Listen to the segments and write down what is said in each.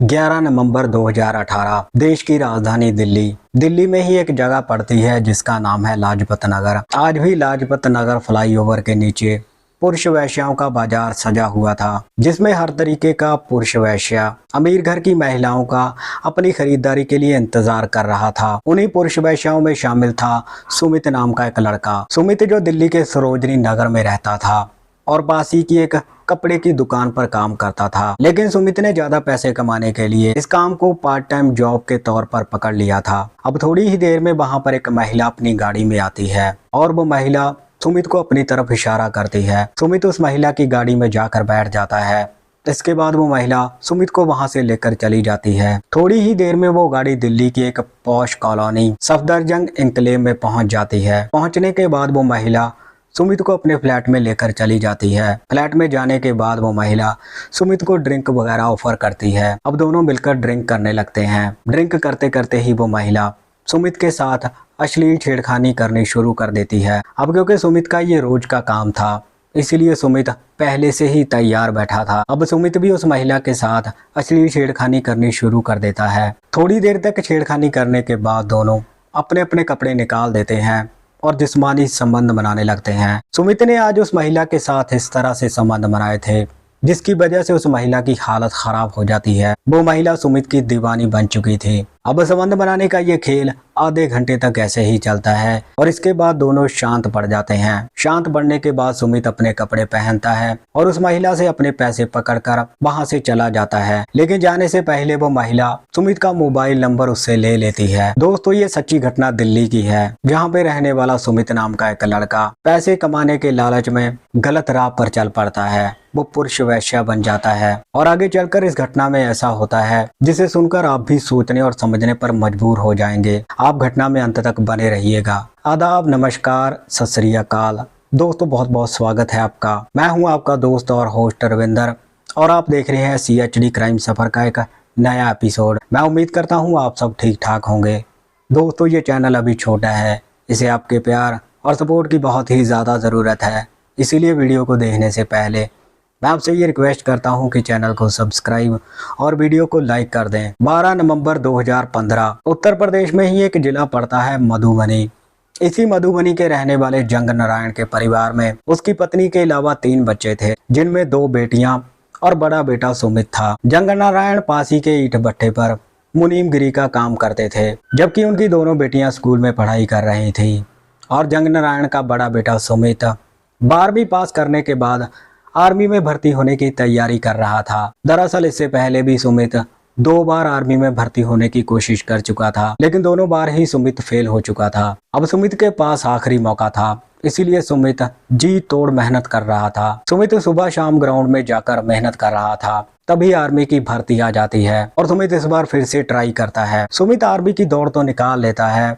11 नवंबर 2018 देश की राजधानी दिल्ली में ही एक जगह पड़ती है जिसका नाम है लाजपत नगर। आज भी लाजपत नगर फ्लाईओवर के नीचे पुरुष वैश्याओं का बाजार सजा हुआ था, जिसमें हर तरीके का पुरुष वैश्या अमीर घर की महिलाओं का अपनी खरीदारी के लिए इंतजार कर रहा था। उन्हीं पुरुष वैश्याओं में शामिल था सुमित नाम का एक लड़का। सुमित जो दिल्ली के सरोजनी नगर में रहता था और पास ही की एक कपड़े की दुकान पर काम करता था। लेकिन सुमित ने ज्यादा पैसे कमाने के लिए इस काम को पार्ट टाइम जॉब के तौर पर पकड़ लिया था। अब थोड़ी ही देर में वहां पर एक महिला अपनी गाड़ी में आती है और वो महिला सुमित को अपनी तरफ इशारा करती है। सुमित उस महिला की गाड़ी में जाकर बैठ जाता है। इसके बाद वो महिला सुमित को वहां से लेकर चली जाती है। थोड़ी ही देर में वो गाड़ी दिल्ली की एक पॉश कॉलोनी सफदरजंग एन्क्लेव में पहुंच जाती है। पहुंचने के बाद वो महिला सुमित को अपने फ्लैट में लेकर चली जाती है। फ्लैट में जाने के बाद वो महिला सुमित को ड्रिंक वगैरह ऑफर करती है। अब दोनों मिलकर ड्रिंक करने लगते हैं। ड्रिंक करते करते ही वो महिला सुमित के साथ अश्लील छेड़खानी करनी शुरू कर देती है। अब क्योंकि सुमित का ये रोज का काम था, इसीलिए सुमित पहले से ही तैयार बैठा था। अब सुमित भी उस महिला के साथ अश्लील छेड़खानी करनी शुरू कर देता है। थोड़ी देर तक छेड़खानी करने के बाद दोनों अपने अपने कपड़े निकाल देते हैं और जिस्मानी संबंध बनाने लगते हैं। सुमित ने आज उस महिला के साथ इस तरह से संबंध बनाए थे जिसकी वजह से उस महिला की हालत खराब हो जाती है। वो महिला सुमित की दीवानी बन चुकी थी। अब संबंध बनाने का ये खेल आधे घंटे तक ऐसे ही चलता है और इसके बाद दोनों शांत पड़ जाते हैं। शांत पड़ने के बाद सुमित अपने कपड़े पहनता है और उस महिला से अपने पैसे पकड़कर वहां से चला जाता है। लेकिन जाने से पहले वो महिला सुमित का मोबाइल नंबर उससे ले लेती है। दोस्तों, ये सच्ची घटना दिल्ली की है, जहाँ पे रहने वाला सुमित नाम का एक लड़का पैसे कमाने के लालच में गलत राह पर चल पड़ता है। वो पुरुष वैश्या बन जाता है और आगे चलकर इस घटना में ऐसा होता है जिसे सुनकर आप भी सोचने और समझने पर मजबूर हो जाएंगे। आप घटना में अंत तक बने रहिएगा। आदाब, नमस्कार, सत श्री अकाल। दोस्तों, बहुत बहुत स्वागत है आपका। मैं हूं आपका दोस्त और होस्ट रविंदर और आप देख रहे हैं CHD क्राइम सफर का एक नया एपिसोड। मैं उम्मीद करता हूं आप सब ठीक ठाक होंगे। दोस्तों, ये चैनल अभी छोटा है, इसे आपके प्यार और सपोर्ट की बहुत ही ज़्यादा ज़रूरत है। इसीलिए वीडियो को देखने से पहले मैं आपसे ये रिक्वेस्ट करता हूं कि चैनल को सब्सक्राइब और वीडियो को लाइक कर दें। 12 नवंबर 2015 उत्तर प्रदेश में ही एक जिला पड़ता है मधुबनी। इसी मधुबनी के रहने वाले जंग नारायण के परिवार में उसकी पत्नी के अलावा 3 बच्चे थे, जिनमें 2 बेटियां और बड़ा बेटा सुमित था। जंग नारायण पासी के ईंट भट्टे पर मुनीमगिरी का काम करते थे, जबकि उनकी दोनों बेटियां स्कूल में पढ़ाई कर रही थी। और जंग नारायण का बड़ा बेटा सुमित 12वीं पास करने के बाद आर्मी में भर्ती होने की तैयारी कर रहा था। दरअसल इससे पहले भी सुमित 2 बार आर्मी में भर्ती होने की कोशिश कर चुका था, लेकिन दोनों बार ही सुमित फेल हो चुका था। अब सुमित के पास आखिरी मौका था, इसीलिए सुमित जी तोड़ मेहनत कर रहा था। सुमित सुबह शाम ग्राउंड में जाकर मेहनत कर रहा था, तभी आर्मी की भर्ती आ जाती है और सुमित इस बार फिर से ट्राई करता है। सुमित आर्मी की दौड़ तो निकाल लेता है,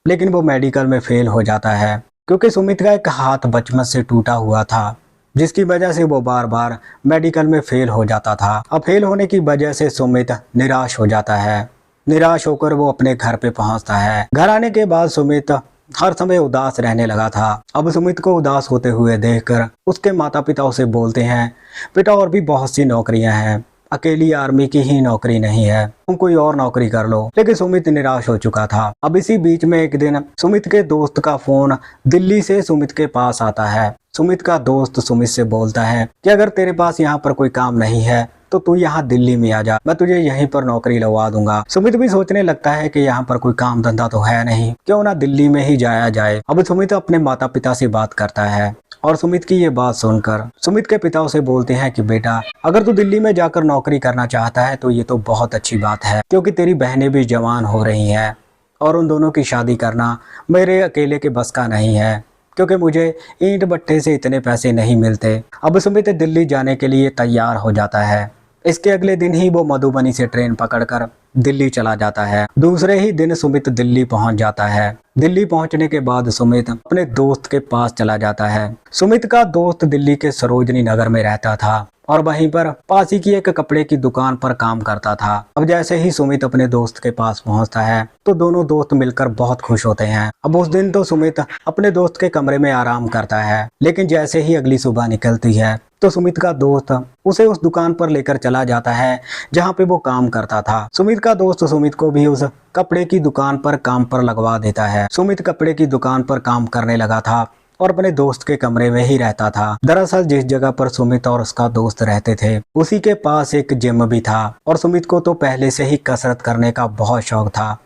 लेकिन वो मेडिकल में फेल हो जाता है क्योंकि सुमित का एक हाथ बचपन से टूटा हुआ था, जिसकी वजह से वो बार बार मेडिकल में फेल हो जाता था। अब फेल होने की वजह से सुमित निराश हो जाता है। निराश होकर वो अपने घर पे पहुंचता है। घर आने के बाद सुमित हर समय उदास रहने लगा था। अब सुमित को उदास होते हुए देखकर उसके माता पिता उसे बोलते हैं, बेटा और भी बहुत सी नौकरियां हैं, अकेली आर्मी की ही नौकरी नहीं है, तुम कोई और नौकरी कर लो। लेकिन सुमित निराश हो चुका था। अब इसी बीच में एक दिन सुमित के दोस्त का फोन दिल्ली से सुमित के पास आता है। सुमित का दोस्त सुमित से बोलता है कि अगर तेरे पास यहाँ पर कोई काम नहीं है तो तू यहाँ दिल्ली में आ जा, मैं तुझे यहीं पर नौकरी लगवा दूंगा। सुमित भी सोचने लगता है कि यहाँ पर कोई काम धंधा तो है नहीं, क्यों ना दिल्ली में ही जाया जाए। अब सुमित अपने माता पिता से बात करता है और सुमित की ये बात सुनकर सुमित के पिता उसे बोलते हैं कि बेटा, अगर तू दिल्ली में जाकर नौकरी करना चाहता है तो ये तो बहुत अच्छी बात है, क्योंकि तेरी बहनें भी जवान हो रही हैं और उन दोनों की शादी करना मेरे अकेले के बस का नहीं है, क्योंकि मुझे ईंट भट्टे से इतने पैसे नहीं मिलते। अब सुमित दिल्ली जाने के लिए तैयार हो जाता है। इसके अगले दिन ही वो मधुबनी से ट्रेन पकड़कर दिल्ली चला जाता है। दूसरे ही दिन सुमित दिल्ली पहुंच जाता है। दिल्ली पहुंचने के बाद सुमित अपने दोस्त के पास चला जाता है। सुमित का दोस्त दिल्ली के सरोजनी नगर में रहता था और वहीं पर पास ही की एक कपड़े की दुकान पर काम करता था। अब जैसे ही सुमित अपने दोस्त के पास पहुंचता है तो दोनों दोस्त मिलकर बहुत खुश होते हैं। अब उस दिन तो सुमित अपने दोस्त के कमरे में आराम करता है, लेकिन जैसे ही अगली सुबह निकलती है तो सुमित का दोस्त उसे उस दुकान पर लेकर चला जाता है जहाँ पे वो काम करता था। सुमित का दोस्त सुमित को भी उस कपड़े की दुकान पर काम पर लगवा देता है। सुमित कपड़े की दुकान पर काम करने लगा था और अपने दोस्त के कमरे में ही रहता था। दरअसल जिस जगह पर सुमित और उसका दोस्त रहते थे उसी के पास एक जिम भी था और सुमित को तो पहले से ही कसरत करने का बहुत शौक था,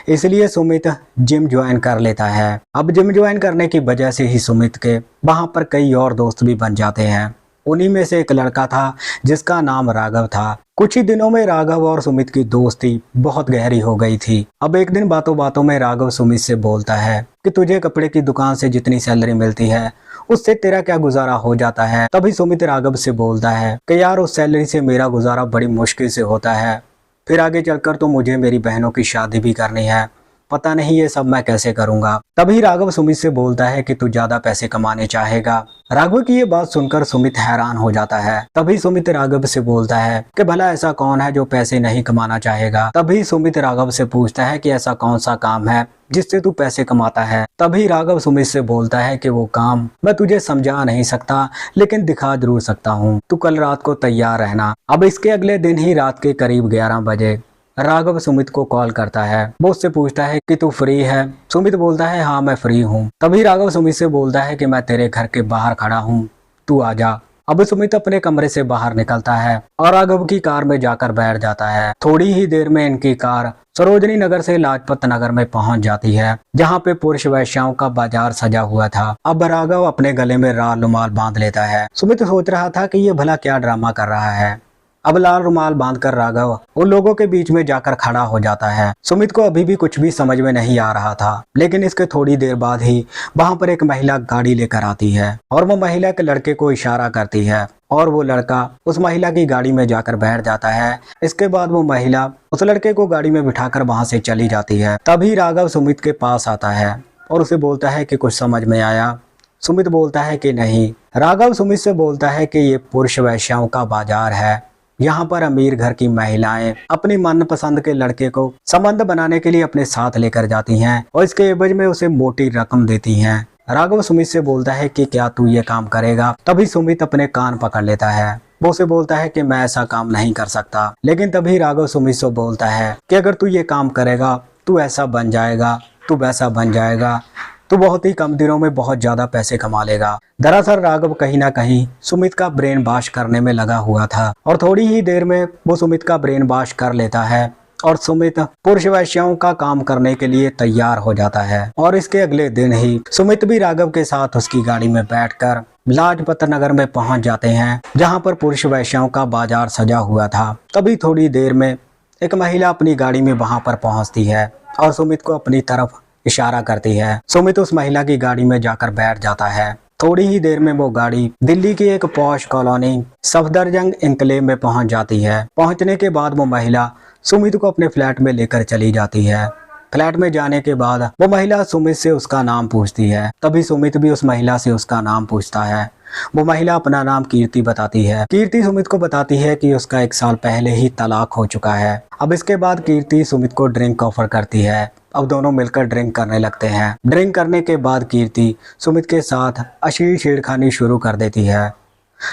इसलिए सुमित जिम ज्वाइन कर लेता है। अब जिम ज्वाइन करने की वजह से ही सुमित के वहां पर कई और दोस्त भी बन जाते हैं। उन्हीं में से एक लड़का था जिसका नाम राघव था। कुछ ही दिनों में राघव और सुमित की दोस्ती बहुत गहरी हो गई थी। अब एक दिन बातों बातों में राघव सुमित से बोलता है कि तुझे कपड़े की दुकान से जितनी सैलरी मिलती है उससे तेरा क्या गुजारा हो जाता है। तभी सुमित राघव से बोलता है कि यार उस सैलरी से मेरा गुजारा बड़ी मुश्किल से होता है, फिर आगे चलकर तो मुझे मेरी बहनों की शादी भी करनी है, पता नहीं ये सब मैं कैसे करूंगा। तभी राघव सुमित से बोलता है कि तू ज्यादा पैसे कमाने चाहेगा। राघव की ये बात सुनकर सुमित हैरान हो जाता है। तभी सुमित राघव से बोलता है कि भला ऐसा कौन है जो पैसे नहीं कमाना चाहेगा। तभी सुमित राघव से पूछता है कि ऐसा कौन सा काम है जिससे तू पैसे कमाता है। तभी राघव सुमित से बोलता है कि वो काम मैं तुझे समझा नहीं सकता, लेकिन दिखा जरूर सकता हूँ, तू कल रात को तैयार रहना। अब इसके अगले दिन ही रात के करीब 11 बजे राघव सुमित को कॉल करता है। वो उससे पूछता है कि तू फ्री है। सुमित बोलता है हाँ मैं फ्री हूँ। तभी राघव सुमित से बोलता है कि मैं तेरे घर के बाहर खड़ा हूँ, तू आ जा। अब सुमित अपने कमरे से बाहर निकलता है और राघव की कार में जाकर बैठ जाता है। थोड़ी ही देर में इनकी कार सरोजनी नगर से लाजपत नगर में पहुंच जाती है, जहां पे पुरुष वैश्याओं का बाजार सजा हुआ था। अब राघव अपने गले में लाल रुमाल बांध लेता है। सुमित सोच रहा था कि ये भला क्या ड्रामा कर रहा है। अब लाल रुमाल बांधकर राघव उन लोगों के बीच में जाकर खड़ा हो जाता है। सुमित को अभी भी कुछ भी समझ में नहीं आ रहा था, लेकिन इसके थोड़ी देर बाद ही वहां पर एक महिला गाड़ी लेकर आती है और वो महिला के लड़के को इशारा करती है और वो लड़का उस महिला की गाड़ी में जाकर बैठ जाता है। इसके बाद वो महिला उस लड़के को गाड़ी में बिठाकर वहां से चली जाती है। तभी राघव सुमित के पास आता है और उसे बोलता है कि कुछ समझ में आया। सुमित बोलता है कि नहीं। राघव सुमित से बोलता है कि ये पुरुष वैश्याओं का बाजार है, यहाँ पर अमीर घर की महिलाएं अपनी मनपसंद के लड़के को संबंध बनाने के लिए अपने साथ लेकर जाती हैं और इसके एवज में उसे मोटी रकम देती हैं। राघव सुमित से बोलता है कि क्या तू ये काम करेगा। तभी सुमित अपने कान पकड़ लेता है। वो उसे बोलता है कि मैं ऐसा काम नहीं कर सकता। लेकिन तभी राघव सुमित से बोलता है कि अगर तू ये काम करेगा तू ऐसा बन जाएगा, तू वैसा बन जाएगा, तो बहुत ही कम दिनों में बहुत ज्यादा पैसे कमा लेगा। दरअसल राघव कहीं ना कहीं सुमित का ब्रेन वॉश करने में लगा हुआ था और थोड़ी ही देर में वो सुमित का ब्रेन वॉश कर लेता है और सुमित पुरुष वैश्याओं का काम करने के लिए तैयार हो जाता है। और इसके अगले दिन ही सुमित भी राघव के साथ उसकी गाड़ी में बैठकर लाजपत नगर में पहुंच जाते हैं, जहां पर पुरुष वैश्याओं का बाजार सजा हुआ था। तभी थोड़ी देर में एक महिला अपनी गाड़ी में वहां पर पहुंचती है और सुमित को अपनी तरफ इशारा करती है। सुमित उस महिला की गाड़ी में जाकर बैठ जाता है। थोड़ी ही देर में वो गाड़ी दिल्ली की एक पॉश कॉलोनी सफदरजंग एन्क्लेव में पहुंच जाती है। पहुंचने के बाद वो महिला सुमित को अपने फ्लैट में लेकर चली जाती है। फ्लैट में जाने के बाद वो महिला सुमित से उसका नाम पूछती है। तभी सुमित भी उस महिला से उसका नाम पूछता है। वो महिला अपना नाम कीर्ति बताती है। कीर्ति सुमित को बताती है कि उसका 1 साल पहले ही तलाक हो चुका है। अब इसके बाद कीर्ति सुमित को ड्रिंक ऑफर करती है। अब दोनों मिलकर ड्रिंक करने लगते हैं। ड्रिंक करने के बाद कीर्ति सुमित के साथ अश्लील छेड़खानी शुरू कर देती है।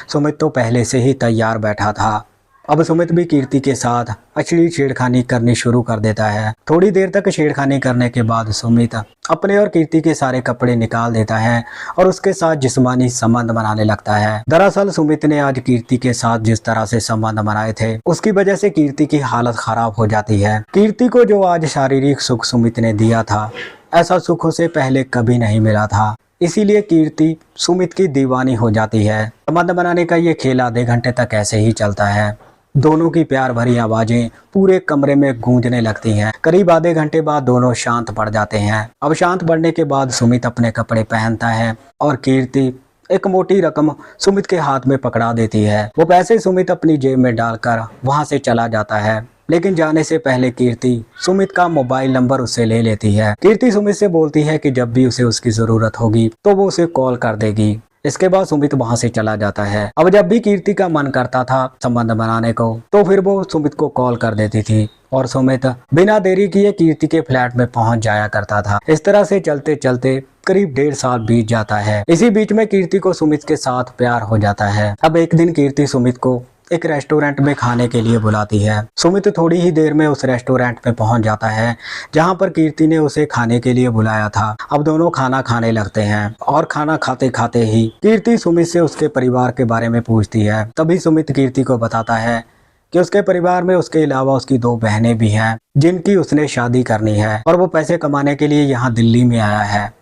सुमित तो पहले से ही तैयार बैठा था। अब सुमित भी कीर्ति के साथ अश्लील छेड़खानी करनी शुरू कर देता है। थोड़ी देर तक छेड़खानी करने के बाद सुमित अपने और कीर्ति के सारे कपड़े निकाल देता है और उसके साथ जिस्मानी संबंध बनाने लगता है। दरअसल सुमित ने आज कीर्ति के साथ जिस तरह से संबंध बनाए थे उसकी वजह से कीर्ति की हालत खराब हो जाती है। कीर्ति को जो आज शारीरिक सुख सुमित ने दिया था, ऐसा सुख उसे पहले कभी नहीं मिला था। इसीलिए कीर्ति सुमित की दीवानी हो जाती है। संबंध बनाने का ये खेल आधे घंटे तक ऐसे ही चलता है। दोनों की प्यार भरी आवाजें पूरे कमरे में गूंजने लगती हैं। करीब आधे घंटे बाद दोनों शांत पड़ जाते हैं। अब शांत पड़ने के बाद सुमित अपने कपड़े पहनता है और कीर्ति एक मोटी रकम सुमित के हाथ में पकड़ा देती है। वो पैसे सुमित अपनी जेब में डालकर वहां से चला जाता है, लेकिन जाने से पहले कीर्ति सुमित का मोबाइल नंबर उससे ले लेती है। कीर्ति सुमित से बोलती है कि जब भी उसे उसकी जरूरत होगी तो वो उसे कॉल कर देगी। इसके बाद सुमित वहां से चला जाता है। अब जब भी कीर्ति का मन करता था संबंध बनाने को, तो फिर वो सुमित को कॉल कर देती थी और सुमित बिना देरी किए कीर्ति के फ्लैट में पहुंच जाया करता था। इस तरह से चलते चलते करीब 1.5 साल बीत जाता है। इसी बीच में कीर्ति को सुमित के साथ प्यार हो जाता है। अब एक दिन कीर्ति सुमित को एक रेस्टोरेंट में खाने के लिए बुलाती है। सुमित थोड़ी ही देर में उस रेस्टोरेंट में पहुंच जाता है जहां पर कीर्ति ने उसे खाने के लिए बुलाया था। अब दोनों खाना खाने लगते हैं और खाना खाते खाते ही कीर्ति सुमित से उसके परिवार के बारे में पूछती है। तभी सुमित कीर्ति को बताता है कि उसके परिवार में उसके अलावा उसकी 2 बहनें भी हैं जिनकी उसने शादी करनी है और वो पैसे कमाने के लिए यहाँ दिल्ली में आया है।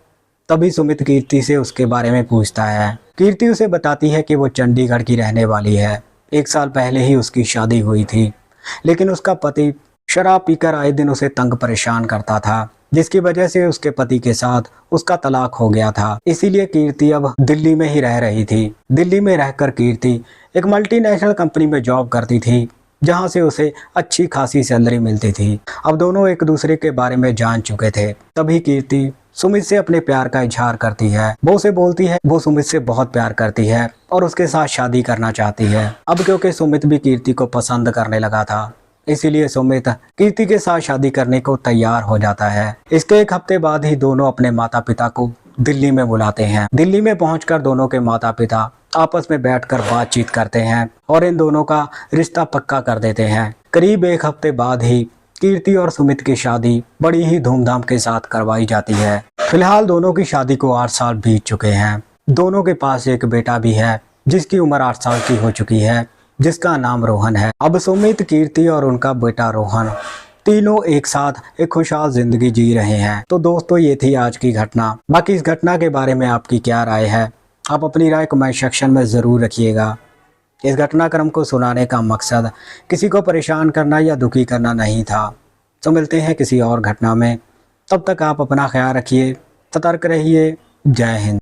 तभी सुमित कीर्ति से उसके बारे में पूछता है। कीर्ति उसे बताती है कि वो चंडीगढ़ की रहने वाली है। 1 साल पहले ही उसकी शादी हुई थी, लेकिन उसका पति शराब पीकर आए दिन उसे तंग परेशान करता था, जिसकी वजह से उसके पति के साथ उसका तलाक हो गया था। इसीलिए कीर्ति अब दिल्ली में ही रह रही थी। दिल्ली में रहकर कीर्ति एक मल्टीनेशनल कंपनी में जॉब करती थी, जहां से उसे अच्छी खासी सैलरी मिलती थी। अब दोनों एक दूसरे के बारे में जान चुके थे। तभी कीर्ति सुमित से अपने प्यार का इजहार करती है। वो उसे बोलती है वो सुमित से बहुत प्यार करती है और उसके साथ शादी करना चाहती है। अब क्योंकि सुमित भी कीर्ति को पसंद करने लगा था, इसीलिए सुमित कीर्ति के साथ शादी करने को तैयार हो जाता है। इसके 1 हफ्ते बाद ही दोनों अपने माता पिता को दिल्ली में बुलाते हैं। दिल्ली में पहुंचकर दोनों के माता पिता आपस में बैठकर बातचीत करते हैं और इन दोनों का रिश्ता पक्का कर देते हैं। करीब 1 हफ्ते बाद ही कीर्ति और सुमित की शादी बड़ी ही धूमधाम के साथ करवाई जाती है। फिलहाल दोनों की शादी को 8 साल बीत चुके हैं। दोनों के पास एक बेटा भी है जिसकी उम्र 8 साल की हो चुकी है, जिसका नाम रोहन है। अब सुमित, कीर्ति और उनका बेटा रोहन तीनों एक साथ एक खुशहाल जिंदगी जी रहे हैं। तो दोस्तों, ये थी आज की घटना। बाकी इस घटना के बारे में आपकी क्या राय है, आप अपनी राय कमेंट सेक्शन में ज़रूर रखिएगा। इस घटनाक्रम को सुनाने का मकसद किसी को परेशान करना या दुखी करना नहीं था। तो मिलते हैं किसी और घटना में। तब तक आप अपना ख्याल रखिए, सतर्क रहिए। जय हिंद।